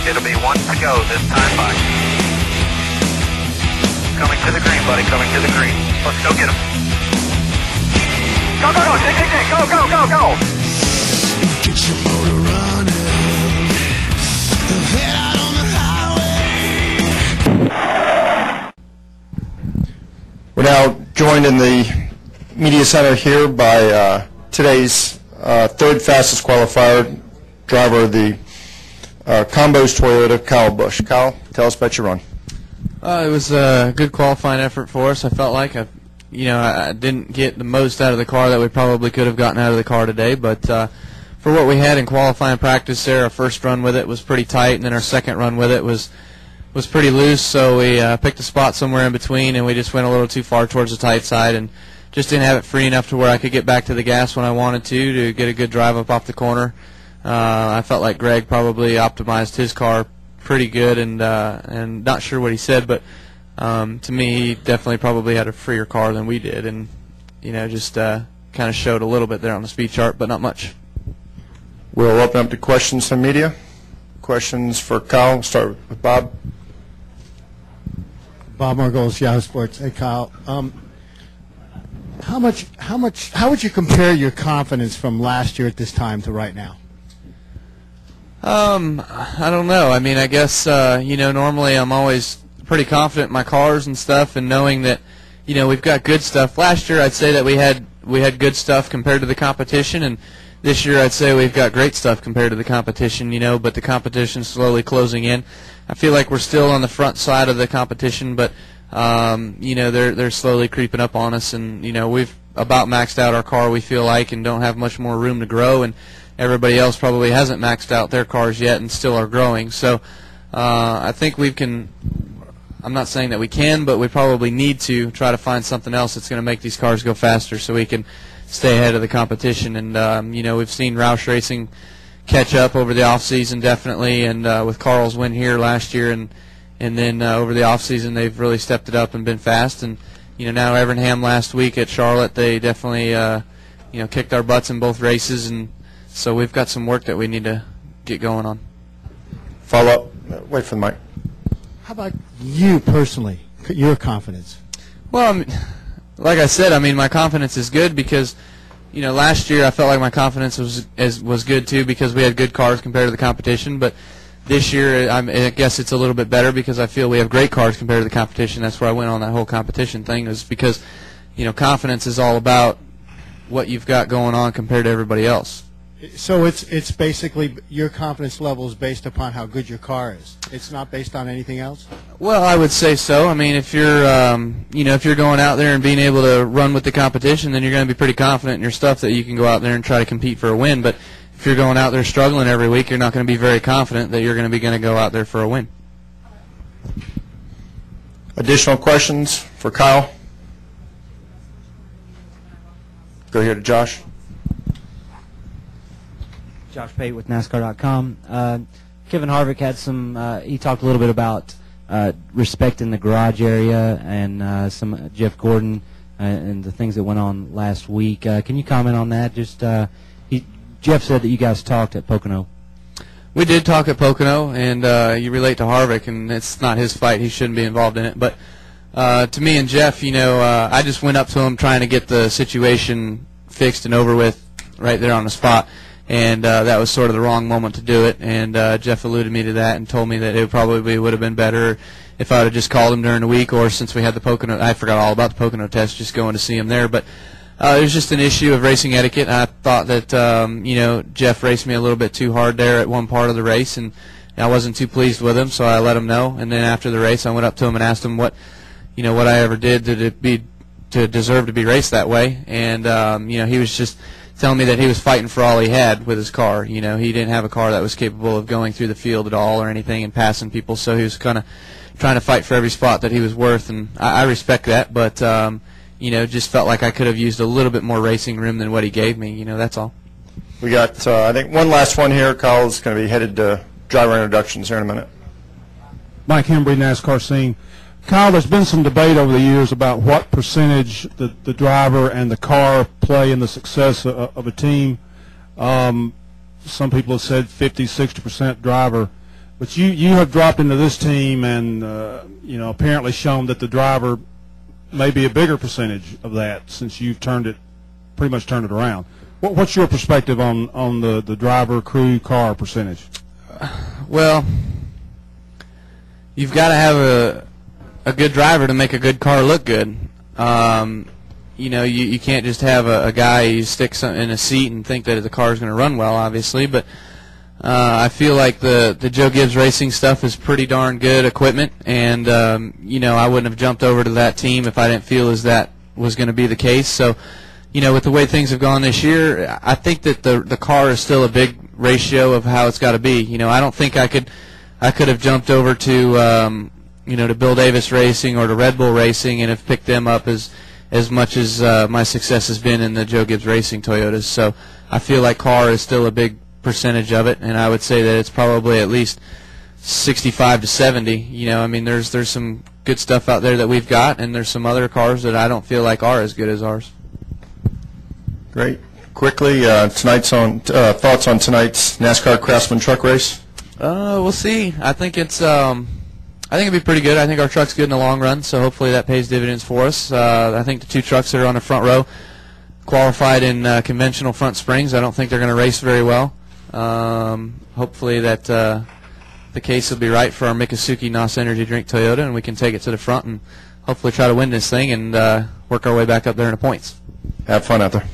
It'll be one to go this time by. Coming to the green, buddy, coming to the green. Let's go get him. Go, go, go, dig, dig, dig, go, go, go, go. Get your motor running. Head out on the highway. We're now joined in the media center here by today's third fastest qualifier driver of the Combos Toyota, Kyle Busch. Kyle, tell us about your run. It was a good qualifying effort for us. I felt like I didn't get the most out of the car that we probably could have gotten out of the car today, but for what we had in qualifying practice there, our first run with it was pretty tight, and then our second run with it was pretty loose, so we picked a spot somewhere in between, and we just went a little too far towards the tight side and just didn't have it free enough to where I could get back to the gas when I wanted to get a good drive up off the corner. I felt like Greg probably optimized his car pretty good, and not sure what he said, but to me, he definitely probably had a freer car than we did, and just kind of showed a little bit there on the speed chart, but not much. We'll open up to questions from media. Questions for Kyle. We'll start with Bob. Bob Margolis, Yahoo Sports. Hey, Kyle. How would you compare your confidence from last year at this time to right now? I don't know. I mean, I guess normally I'm always pretty confident in my cars and stuff, and knowing that we've got good stuff. Last year, I'd say that we had good stuff compared to the competition, and this year I'd say we've got great stuff compared to the competition. But the competition's slowly closing in. I feel like we're still on the front side of the competition, but they're slowly creeping up on us, and we've about maxed out our car, we feel like, and don't have much more room to grow, and everybody else probably hasn't maxed out their cars yet and still are growing. So I think I'm not saying that we can, but we probably need to try to find something else that's going to make these cars go faster so we can stay ahead of the competition. And we've seen Roush Racing catch up over the off season definitely, and with Carl's win here last year, and then over the off season they've really stepped it up and been fast. And now Evernham last week at Charlotte, they definitely kicked our butts in both races, and so we've got some work that we need to get going on. Follow up. Wait for the mic. How about you personally, your confidence? Well, like I said, my confidence is good because last year I felt like my confidence was good too because we had good cars compared to the competition. But this year I guess it's a little bit better because I feel we have great cars compared to the competition. That's where I went on that whole competition thing, is because confidence is all about what you've got going on compared to everybody else. So it's basically your confidence level is based upon how good your car is. It's not based on anything else? Well, I would say so. If you're if you're going out there and being able to run with the competition, then you're going to be pretty confident in your stuff that you can go out there and try to compete for a win. But if you're going out there struggling every week, you're not going to be very confident that you're going to go out there for a win. Additional questions for Kyle? Go here to Josh. Josh Pate with NASCAR.com. Kevin Harvick had he talked a little bit about respecting the garage area and some Jeff Gordon and the things that went on last week. Can you comment on that? Jeff said that you guys talked at Pocono. We did talk at Pocono, and you relate to Harvick, and it's not his fight. He shouldn't be involved in it. But to me and Jeff, I just went up to him trying to get the situation fixed and over with right there on the spot. And that was sort of the wrong moment to do it. And Jeff alluded me to that and told me that it probably would have been better if I would have just called him during the week, or since we had the Pocono, I forgot all about the Pocono test, just going to see him there. But it was just an issue of racing etiquette. I thought that Jeff raced me a little bit too hard there at one part of the race, and I wasn't too pleased with him, so I let him know. And then after the race, I went up to him and asked him what I ever did to deserve to be raced that way. And he was just telling me that he was fighting for all he had with his car. He didn't have a car that was capable of going through the field at all or anything and passing people, so he was kind of trying to fight for every spot that he was worth, and I respect that, but just felt like I could have used a little bit more racing room than what he gave me. That's all. We got, I think, one last one here. Kyle's going to be headed to driver introductions here in a minute. Mike Hembry, NASCAR Scene. Kyle, there's been some debate over the years about what percentage the driver and the car play in the success of a team. Some people have said 50, 60% driver. But you have dropped into this team and apparently shown that the driver may be a bigger percentage of that since you've pretty much turned it around. What's your perspective on the driver, crew, car percentage? Well, you've got to have a good driver to make a good car look good. You can't just have a guy you stick in a seat and think that the car is going to run well, obviously. But I feel like the Joe Gibbs Racing stuff is pretty darn good equipment, and I wouldn't have jumped over to that team if I didn't feel as that was going to be the case. So, with the way things have gone this year, I think that the car is still a big ratio of how it's got to be. I don't think I could have jumped over to to Bill Davis Racing or to Red Bull Racing and have picked them up as much as my success has been in the Joe Gibbs Racing Toyotas. So I feel like car is still a big percentage of it, and I would say that it's probably at least 65 to 70. There's some good stuff out there that we've got, and there's some other cars that I don't feel like are as good as ours. Great. Quickly, thoughts on tonight's NASCAR Craftsman Truck Race? We'll see. I think it'd be pretty good. I think our truck's good in the long run, so hopefully that pays dividends for us. I think the two trucks that are on the front row qualified in conventional front springs. I don't think they're going to race very well. Hopefully that the case will be right for our Mikosuki NOS Energy Drink Toyota, and we can take it to the front and hopefully try to win this thing and work our way back up there in the points. Have fun out there.